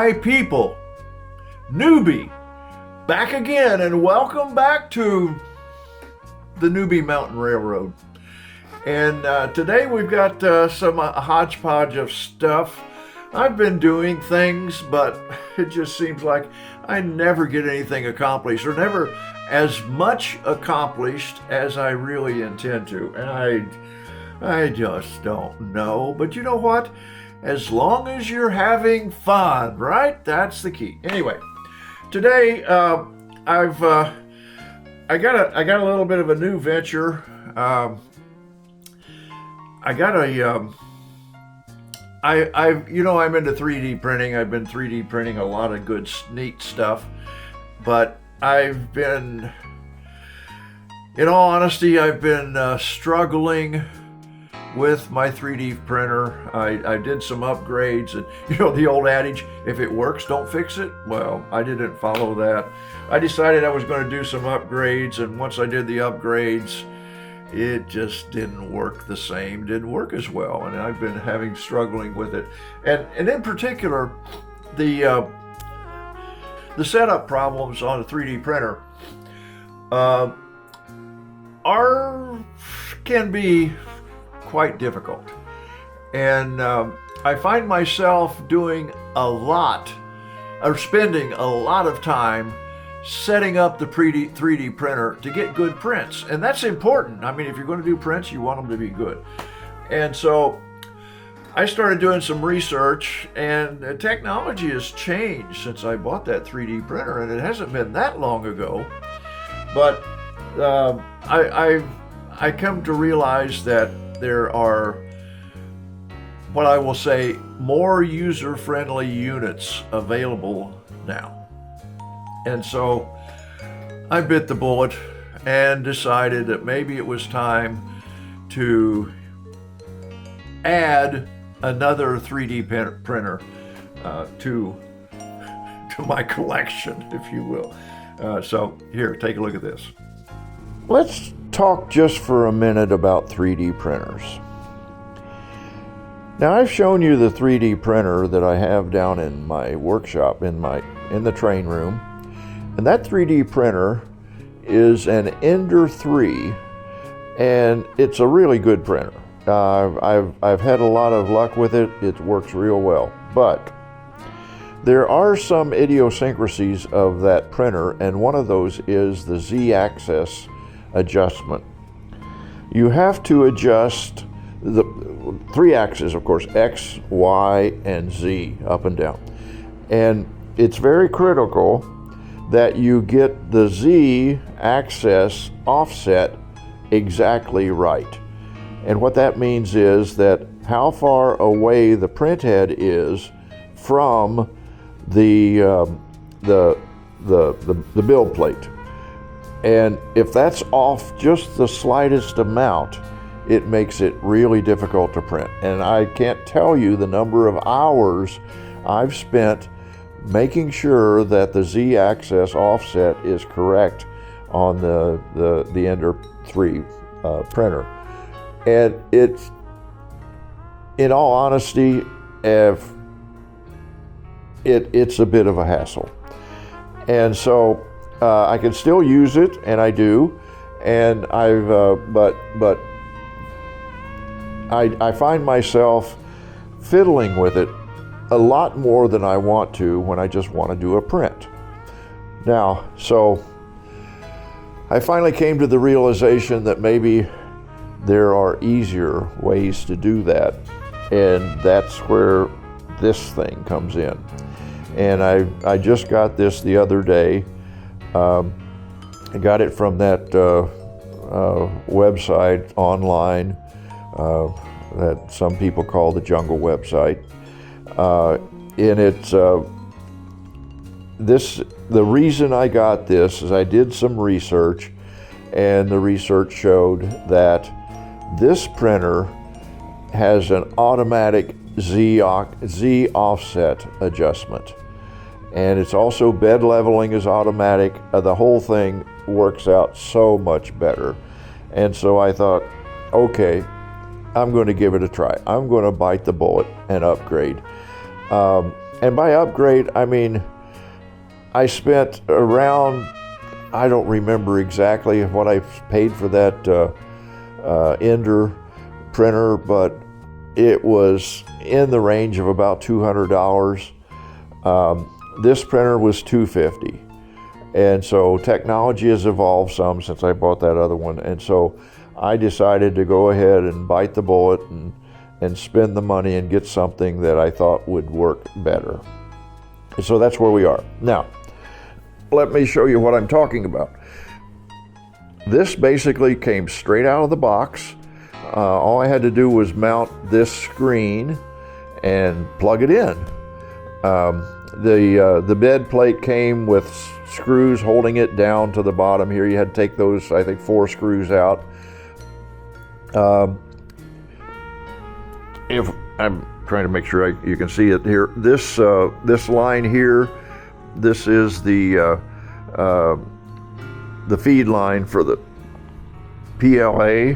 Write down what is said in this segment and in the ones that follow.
my people, Newbie, back again, and welcome back to the Newbie Mountain Railroad. And today we've got some hodgepodge of stuff. I've been doing things, but it just seems like I never get anything accomplished, or never as much accomplished as I really intend to. And I just don't know. But you know what? As long as you're having fun, right? That's the key. Anyway, today I got a little bit of a new venture. I'm into 3D printing. I've been 3D printing a lot of good, neat stuff. But I've been, in all honesty, I've been struggling with my 3D printer. I did some upgrades, and the old adage, if it works, don't fix it. Well, I didn't follow that. I decided I was going to do some upgrades, and once I did the upgrades, it just didn't work the same, didn't work as well, and I've been struggling with it. And in particular, the setup problems on a 3D printer can be quite difficult. And I find myself spending a lot of time setting up the 3D printer to get good prints. And that's important. I mean, if you're going to do prints, you want them to be good. And so I started doing some research, and the technology has changed since I bought that 3D printer, and it hasn't been that long ago. But I come to realize that there are, what I will say, more user-friendly units available now. And so I bit the bullet and decided that maybe it was time to add another 3D printer to my collection, if you will. So here, take a look at this. Let's talk just for a minute about 3D printers. Now, I've shown you the 3D printer that I have down in my workshop, in the train room. And that 3D printer is an Ender 3, and it's a really good printer. I've had a lot of luck with it. It works real well. But there are some idiosyncrasies of that printer, and one of those is the Z-axis adjustment. You have to adjust the three axes, of course, X, Y, and Z, up and down. And it's very critical that you get the Z-axis offset exactly right. And what that means is that how far away the print head is from the build plate. And if that's off just the slightest amount, it makes it really difficult to print. And I can't tell you the number of hours I've spent making sure that the Z-axis offset is correct on the Ender 3 printer. And it's, in all honesty, it's a bit of a hassle. And so I can still use it, and I do, and but I find myself fiddling with it a lot more than I want to when I just want to do a print. Now, so I finally came to the realization that maybe there are easier ways to do that, and that's where this thing comes in. And I just got this the other day. I got it from that website online that some people call the Jungle website. And it's the reason I got this is I did some research, and the research showed that this printer has an automatic Z offset adjustment. And it's also bed leveling is automatic. The whole thing works out so much better. And so I thought, okay, I'm going to give it a try. I'm going to bite the bullet and upgrade. And And by upgrade, I mean, I spent around, I don't remember exactly what I paid for that Ender printer, but it was in the range of about $200. This printer was $250. And so technology has evolved some since I bought that other one. And so I decided to go ahead and bite the bullet and spend the money and get something that I thought would work better. And so that's where we are. Now, let me show you what I'm talking about. This basically came straight out of the box. All I had to do was mount this screen and plug it in. The bed plate came with screws holding it down to the bottom here. You had to take those, I think, 4 screws out. If I'm trying to make sure you can see it here, this line here, this is the feed line for the PLA,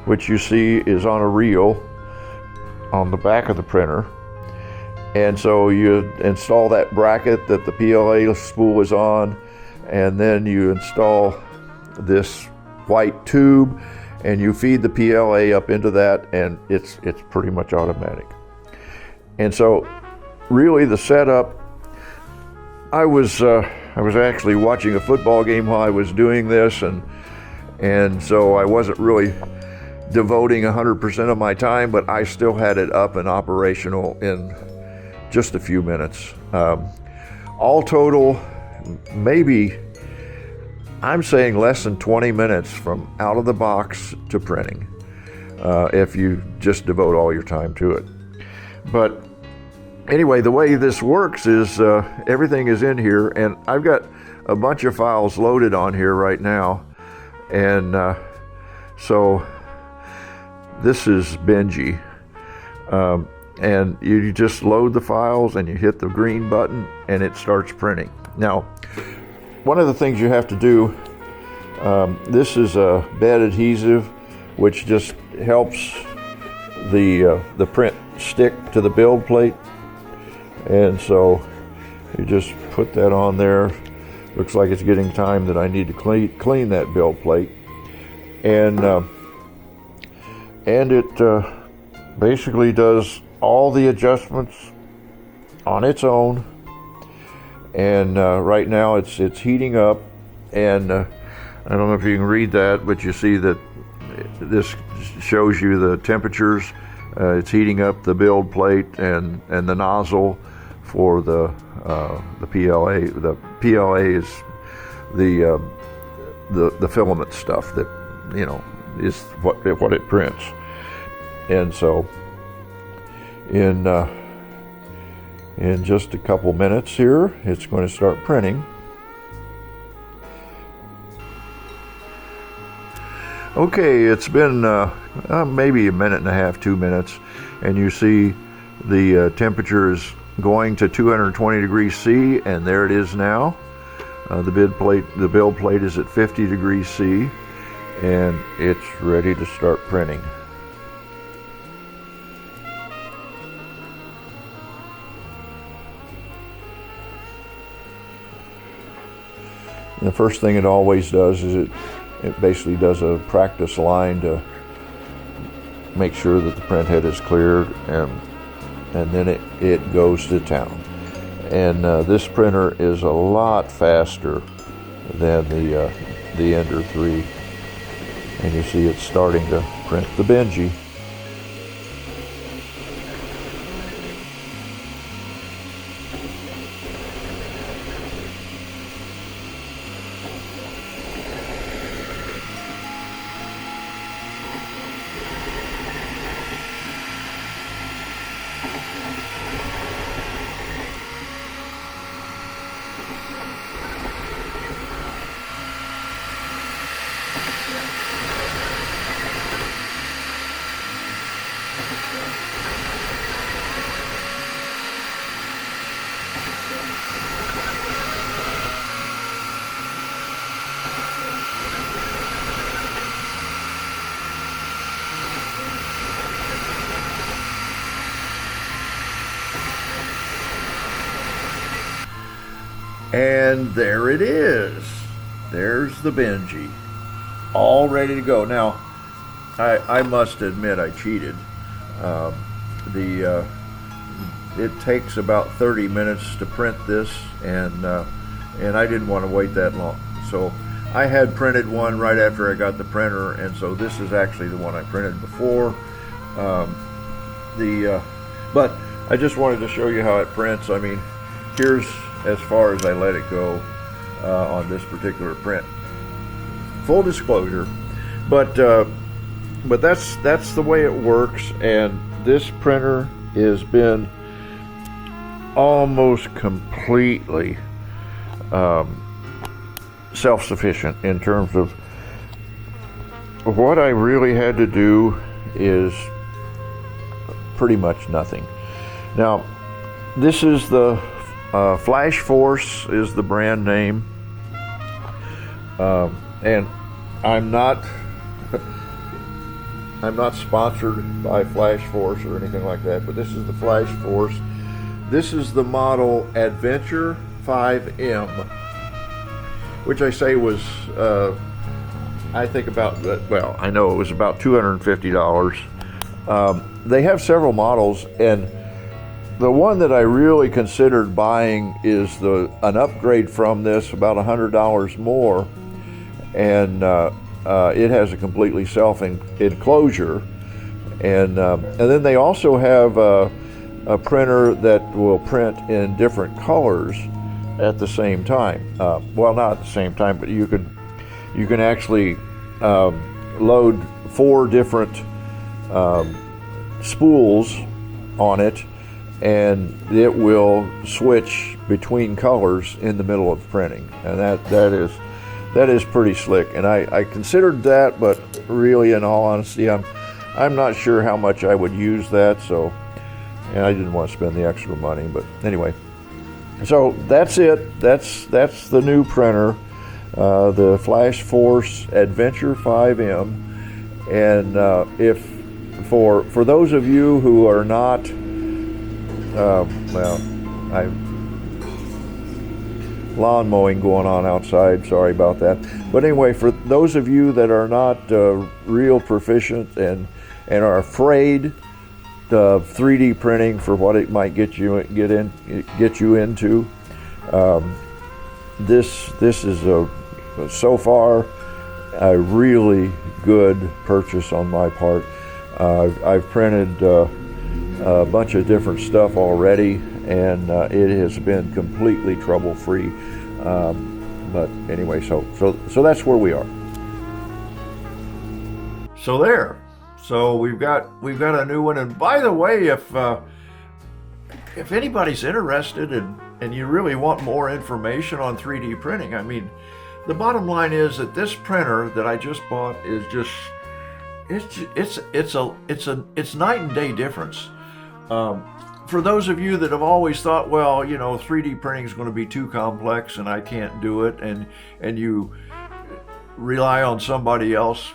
which you see is on a reel on the back of the printer. And so you install that bracket that the PLA spool is on, and then you install this white tube and you feed the PLA up into that, and it's pretty much automatic. And so really the setup, I was actually watching a football game while I was doing this, and so I wasn't really devoting 100% of my time, but I still had it up and operational in just a few minutes. All total, maybe, I'm saying less than 20 minutes from out of the box to printing, if you just devote all your time to it. But anyway, the way this works is everything is in here, and I've got a bunch of files loaded on here right now. And so this is Benji. And you just load the files and you hit the green button and it starts printing. Now, one of the things you have to do, this is a bed adhesive, which just helps the print stick to the build plate. And so you just put that on there. Looks like it's getting time that I need to clean that build plate. And it basically does all the adjustments on its own. And right now it's heating up, and I don't know if you can read that, but you see that this shows you the temperatures. It's heating up the build plate and the nozzle for the PLA. The PLA is the filament stuff that, you know, is what it prints. And so in just a couple minutes here, it's going to start printing. Okay, it's been maybe a minute and a half, 2 minutes, and you see the temperature is going to 220 degrees C, and there it is now. The build plate is at 50 degrees C, and it's ready to start printing. And the first thing it always does is it basically does a practice line to make sure that the print head is cleared, and then it goes to town. And this printer is a lot faster than the Ender 3. And you see it's starting to print the Benji. And there it is. There's the Benji, all ready to go. Now, I must admit I cheated. It takes about 30 minutes to print this, and I didn't want to wait that long. So I had printed one right after I got the printer, and so this is actually the one I printed before. But I just wanted to show you how it prints. I mean, here's as far as I let it go on this particular print. Full disclosure, but that's the way it works. And this printer has been almost completely self-sufficient in terms of what I really had to do is pretty much nothing. Now, this is the Flash Force is the brand name, and I'm not sponsored by Flash Force or anything like that, but this is the Flash Force. This is the model Adventure 5M, which I say was, I think about, well, I know it was about $250. They have several models, and the one that I really considered buying is an upgrade from this, about $100 more, and it has a completely self-enclosure, and then they also have a printer that will print in different colors at the same time. Well, not at the same time, but you can actually load 4 different spools on it, and it will switch between colors in the middle of printing, and that is pretty slick. And I considered that, but really, in all honesty, I'm not sure how much I would use that, so, and I didn't want to spend the extra money. But anyway, so that's it. That's the new printer, the Flash Force Adventure 5M. And if for those of you who are not, lawn mowing going on outside, sorry about that. But anyway, for those of you that are not real proficient and are afraid of 3D printing for what it might get you into, this is so far a really good purchase on my part. I've printed a bunch of different stuff already, and it has been completely trouble-free. But anyway, so that's where we are. So there. So we've got a new one. And by the way, if anybody's interested and you really want more information on 3D printing, I mean, the bottom line is that this printer that I just bought is just it's night and day difference. For those of you that have always thought, well, 3D printing is going to be too complex and I can't do it, and you rely on somebody else,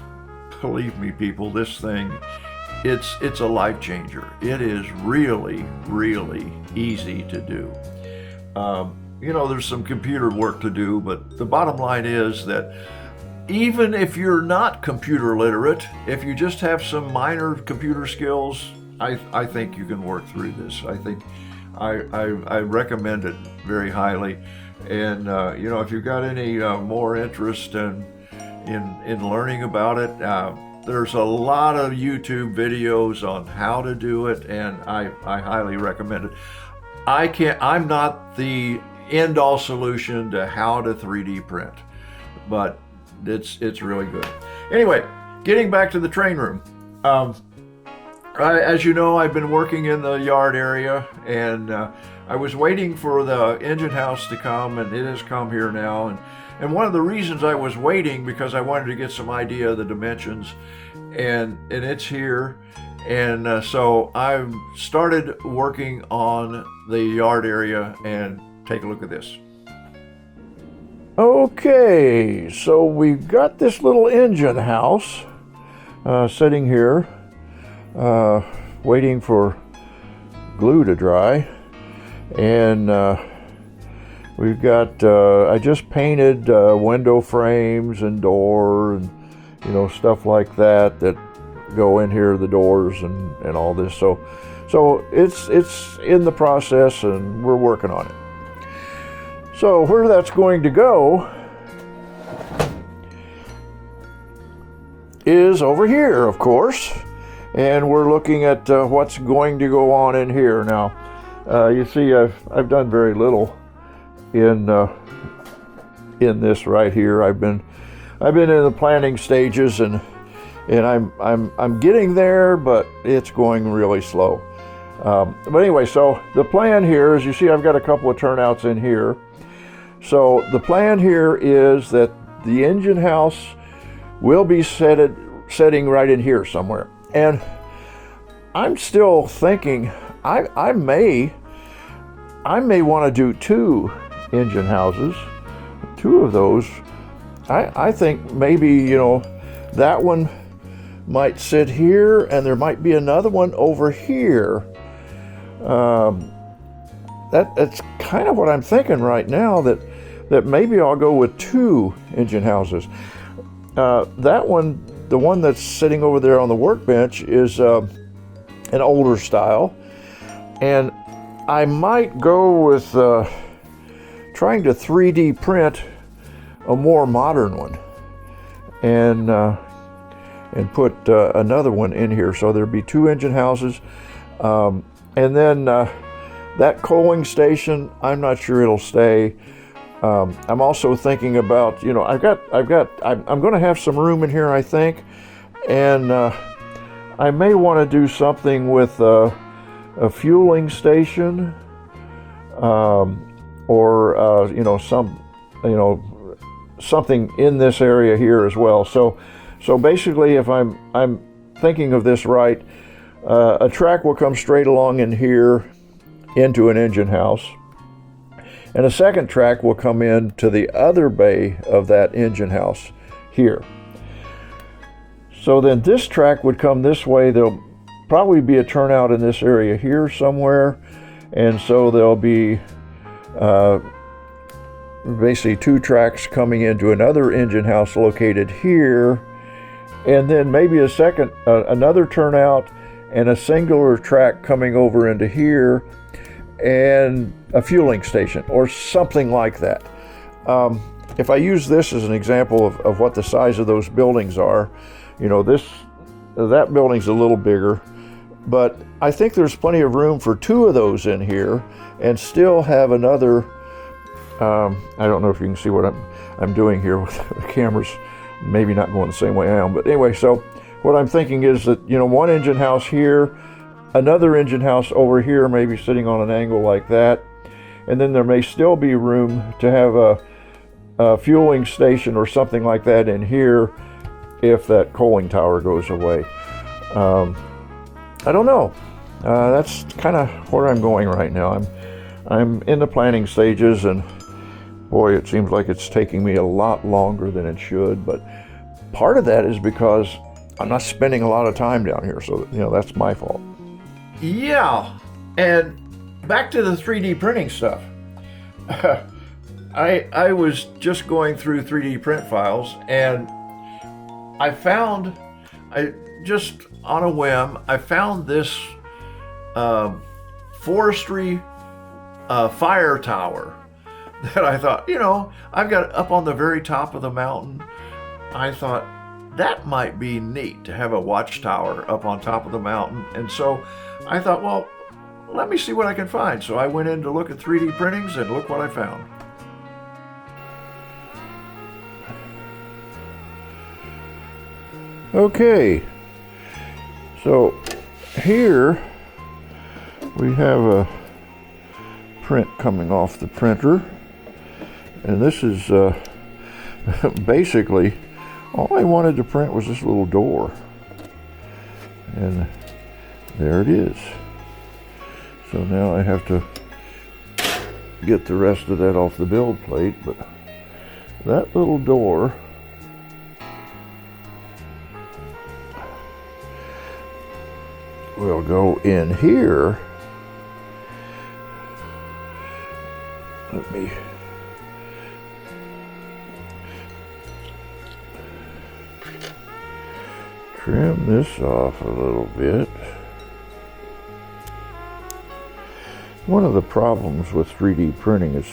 believe me, people, this thing, it's a life changer. It is really, really easy to do. There's some computer work to do, but the bottom line is that even if you're not computer literate, if you just have some minor computer skills, I think you can work through this. I think I recommend it very highly. And if you've got any more interest in learning about it, there's a lot of YouTube videos on how to do it, and I highly recommend it. I'm not the end-all solution to how to 3D print, but it's really good. Anyway, getting back to the train room. As you know, I've been working in the yard area, and I was waiting for the engine house to come, and it has come here now. And one of the reasons I was waiting, because I wanted to get some idea of the dimensions, and it's here. And so I've started working on the yard area, and take a look at this. Okay, so we've got this little engine house sitting here, waiting for glue to dry, and We've got, I just painted window frames and door and, you know, stuff like that that go in here, the doors and all this. So it's in the process and we're working on it. So where that's going to go is over here, of course. And we're looking at what's going to go on in here. Now, you see I've done very little in this right here. I've been in the planning stages and I'm getting there, but it's going really slow. But anyway, so the plan here is, you see I've got a couple of turnouts in here. So the plan here is that the engine house will be setting right in here somewhere. And I'm still thinking I may want to do 2 engine houses, 2 of those. I think maybe, you know, that one might sit here and there might be another one over here. That's kind of what I'm thinking right now, that maybe I'll go with 2 engine houses. That one, the one that's sitting over there on the workbench, is an older style, and I might go with trying to 3D print a more modern one and put another one in here. So there'd be 2 engine houses, and then that coaling station, I'm not sure it'll stay. I'm also thinking about, you know, I'm going to have some room in here, I think, and I may want to do something with a fueling station, or you know, something in this area here as well. So basically, if I'm thinking of this right, a track will come straight along in here into an engine house, and a second track will come in to the other bay of that engine house here. So then this track would come this way. There'll probably be a turnout in this area here somewhere, and so there'll be basically 2 tracks coming into another engine house located here, and then maybe a second, another turnout and a singular track coming over into here, and a fueling station or something like that. If I use this as an example of what the size of those buildings are, you know, that building's a little bigger, but I think there's plenty of room for 2 of those in here and still have another. I don't know if you can see what I'm doing here with the cameras, maybe not going the same way I am, but anyway, so what I'm thinking is that, you know, 1 engine house here, another engine house over here, maybe sitting on an angle like that, and then there may still be room to have a fueling station or something like that in here if that coaling tower goes away. I don't know. That's kind of where I'm going right now. I'm in the planning stages, and boy, it seems like it's taking me a lot longer than it should, but part of that is because I'm not spending a lot of time down here, so, you know, that's my fault. Yeah, and back to the 3D printing stuff. I was just going through 3D print files, and I just on a whim, I found this forestry fire tower that I thought, you know, I've got up on the very top of the mountain. I thought that might be neat to have a watchtower up on top of the mountain. And so I thought, well, let me see what I can find. So I went in to look at 3D printings, and look what I found. Okay, so here we have a print coming off the printer, and this is basically all I wanted to print was this little door, and there it is. So now I have to get the rest of that off the build plate, but that little door will go in here. Let me trim this off a little bit. One of the problems with 3D printing is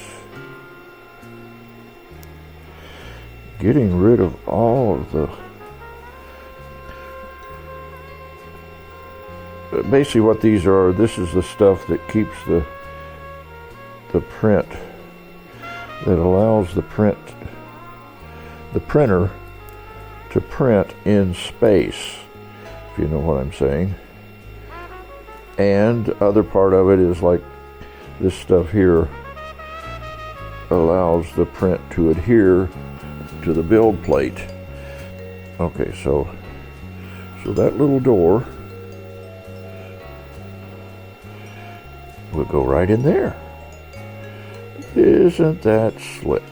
getting rid of all of the, basically what these are, this is the stuff that keeps the print, that allows the printer to print in space, if you know what I'm saying. And other part of it is like this stuff here allows the print to adhere to the build plate. Okay, so that little door will go right in there. Isn't that slick?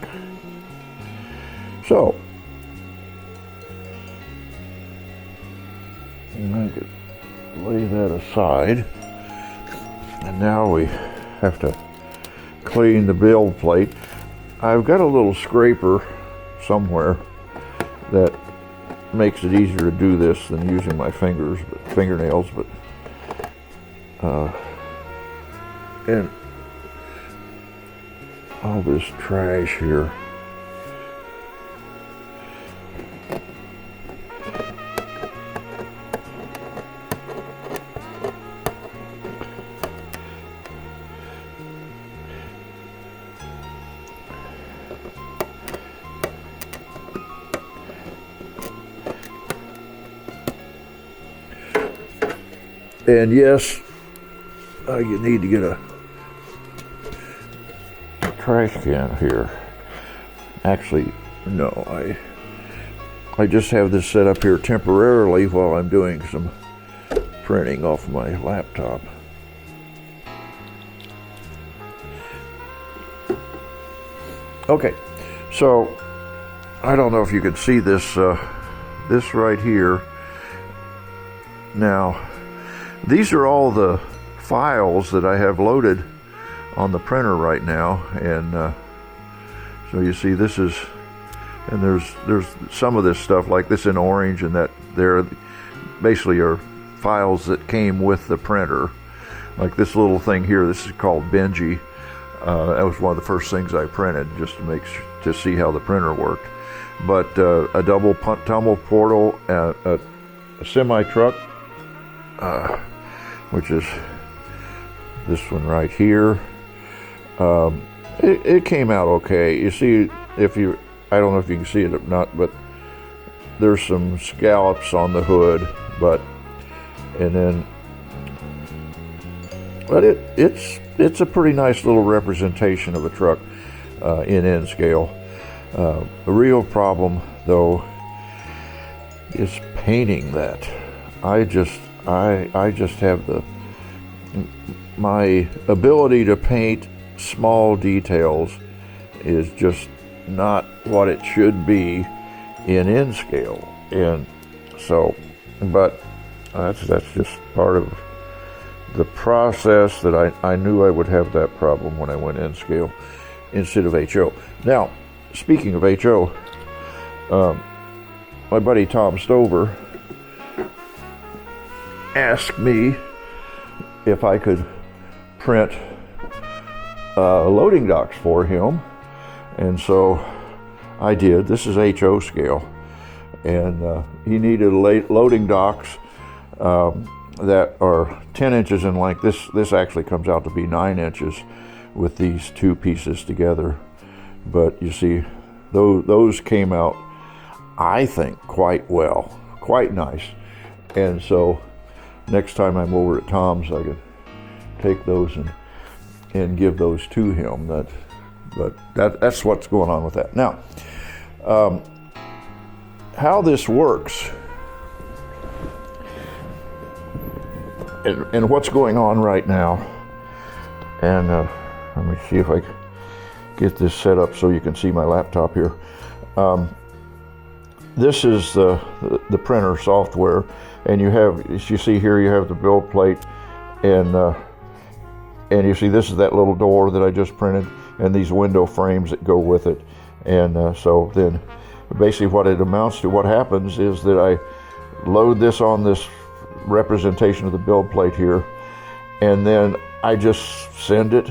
So, I could lay that aside, and now we have to clean the build plate. I've got a little scraper somewhere that makes it easier to do this than using my fingernails, but and all this trash here. And yes, you need to get a trash can here. Actually, no, I just have this set up here temporarily while I'm doing some printing off my laptop. Okay, so I don't know if you can see this this right here. Now, these are all the files that I have loaded on the printer right now, and so you see this is, and there's some of this stuff like this in orange, and that there basically are files that came with the printer. Like this little thing here, this is called Benji. That was one of the first things I printed just to see how the printer worked. But a double tumble portal, a semi truck, which is this one right here. It came out okay. You see, I don't know if you can see it or not, but there's some scallops on the hood, but it's a pretty nice little representation of a truck in N scale. The real problem, though, is painting that. I just have my ability to paint small details is just not what it should be in N scale, and so, but that's just part of the process that I knew I would have that problem when I went N scale instead of HO. Now, speaking of HO, my buddy Tom Stover asked me if I could print loading docks for him, and so I did. This is HO scale, and he needed loading docks that are 10 inches in length. This actually comes out to be 9 inches with these two pieces together, but you see those came out, I think, quite well, quite nice. And so next time I'm over at Tom's, I could take those and give those to him. That's what's going on with that. Now, how this works and what's going on right now, and let me see if I can get this set up so you can see my laptop here. This is the printer software, and you have, as you see here, you have the build plate, and you see this is that little door that I just printed, and these window frames that go with it. And so then basically what it amounts to, what happens is that I load this on this representation of the build plate here, and then I just send it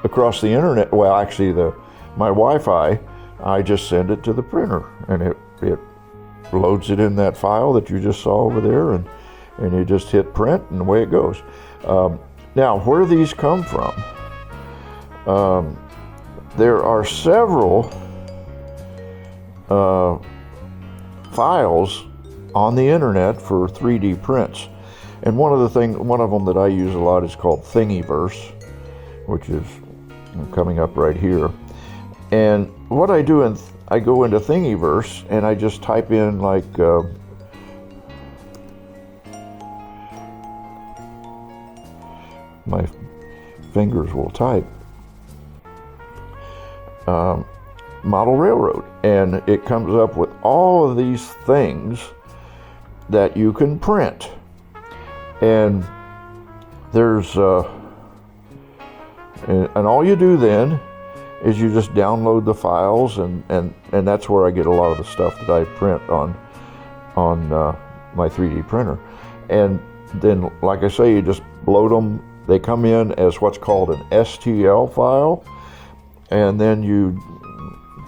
across the internet. Well, actually, my Wi-Fi, I just send it to the printer, and it loads it in that file that you just saw over there, and you just hit print, and away it goes. Now, where these come from? There are several files on the internet for 3D prints, and one of them that I use a lot is called Thingiverse, which is coming up right here. And what I do I go into Thingiverse and I just type in like my fingers will type model railroad, and it comes up with all of these things that you can print. And there's and all you do then is you just download the files, and that's where I get a lot of the stuff that I print on my 3D printer. And then, like I say, you just load them. They come in as what's called an STL file, and then you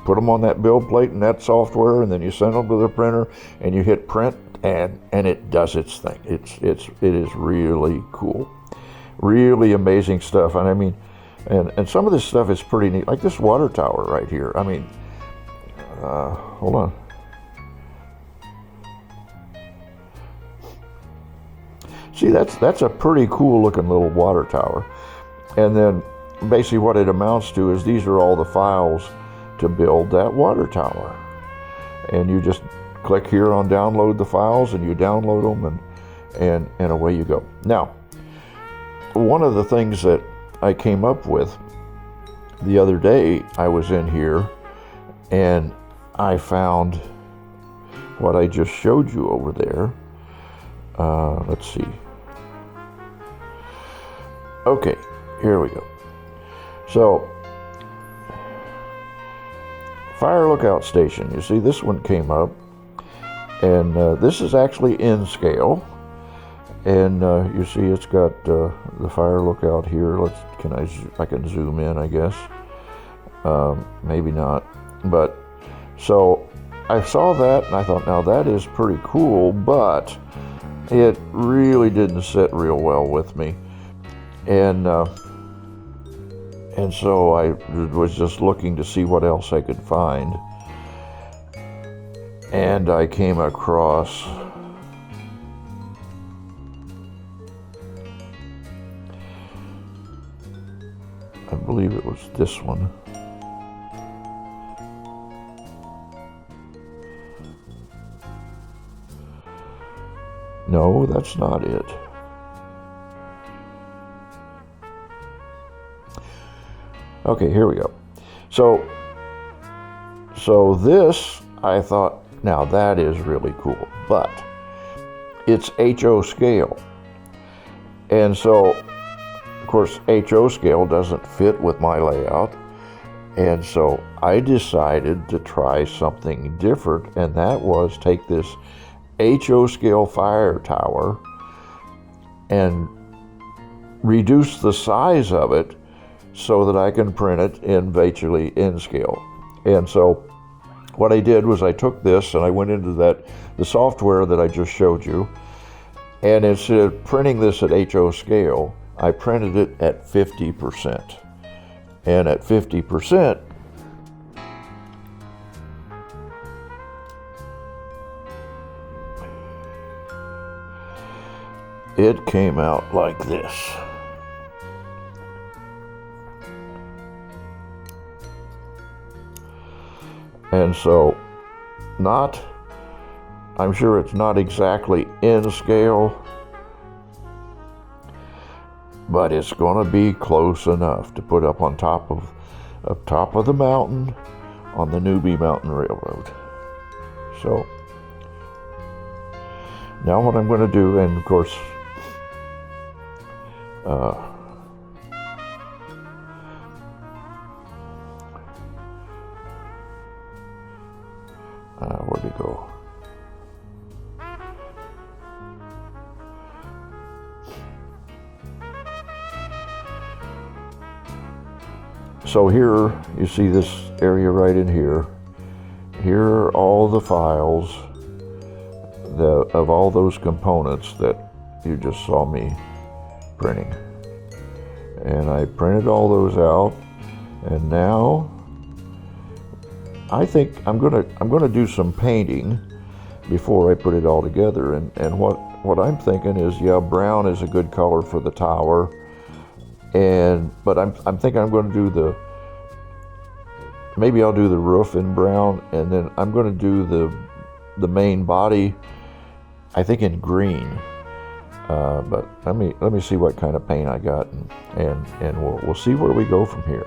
put them on that build plate in that software, and then you send them to the printer, and you hit print, and it does its thing. It is really cool, really amazing stuff. And I mean, and some of this stuff is pretty neat, like this water tower right here. I mean, hold on. See, that's a pretty cool looking little water tower. And then basically what it amounts to is these are all the files to build that water tower. And you just click here on download the files, and you download them, and away you go. Now, one of the things that I came up with the other day, I was in here and I found what I just showed you over there. Let's see. Okay, here we go. So, fire lookout station. You see, this one came up, and this is actually in scale. And you see, it's got the fire lookout here. I can zoom in, I guess. Maybe not. But so I saw that, and I thought, now that is pretty cool, but it really didn't sit real well with me. And so I was just looking to see what else I could find. And I came across I believe it was this one. No, that's not it. Okay, here we go. So this, I thought, now that is really cool, but it's HO scale. And so, of course, HO scale doesn't fit with my layout. And so I decided to try something different, and that was take this HO scale fire tower and reduce the size of it so that I can print it in virtually in scale. And so what I did was I took this and I went into the software that I just showed you, and instead of printing this at HO scale, I printed it at 50%. And at 50%, it came out like this. And so, I'm sure it's not exactly in scale, but it's going to be close enough to put up on top of the mountain on the Newbie Mountain Railroad. So now what I'm going to do, and of course where'd it go? So here, you see this area right in here. Here are all the files of all those components that you just saw me printing. And I printed all those out, and now I think I'm gonna do some painting before I put it all together. And what I'm thinking is, yeah, brown is a good color for the tower, but I'm thinking I'm going to do maybe I'll do the roof in brown, and then I'm going to do the main body, I think, in green. But let me see what kind of paint I got, and we'll see where we go from here.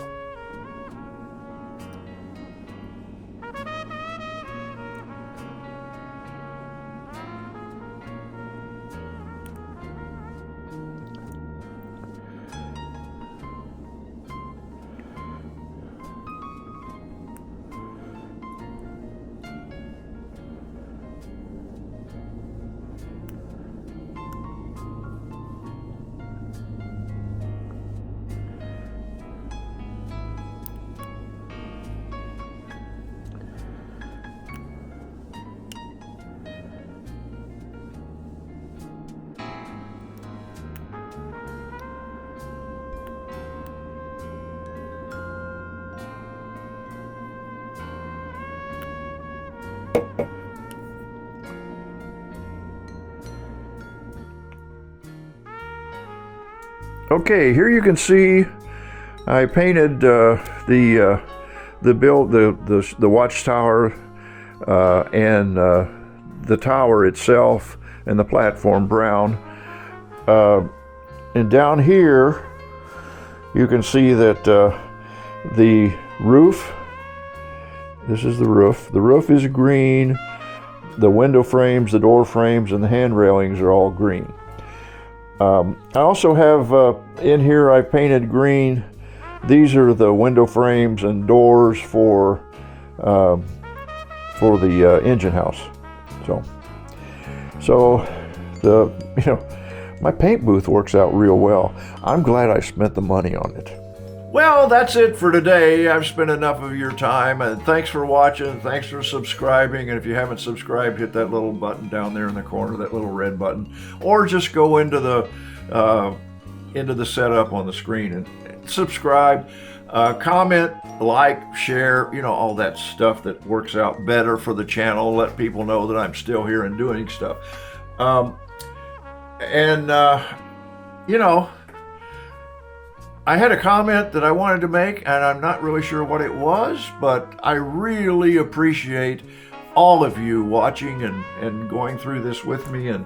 Okay, here you can see I painted the watchtower and the tower itself and the platform brown. And down here you can see that the roof, this is the roof. The roof is green. The window frames, the door frames, and the hand railings are all green. I also have in here, I painted green. These are the window frames and doors for the engine house. So my paint booth works out real well. I'm glad I spent the money on it. Well, that's it for today. I've spent enough of your time, and thanks for watching. Thanks for subscribing. And if you haven't subscribed, hit that little button down there in the corner, that little red button, or just go into the setup on the screen and subscribe. Comment, like, share, all that stuff that works out better for the channel. Let people know that I'm still here and doing stuff. I had a comment that I wanted to make, and I'm not really sure what it was, but I really appreciate all of you watching and going through this with me, and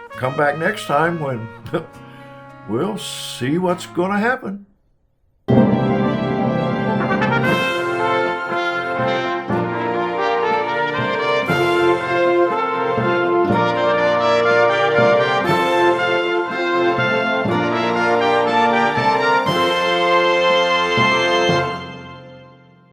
come back next time when we'll see what's going to happen.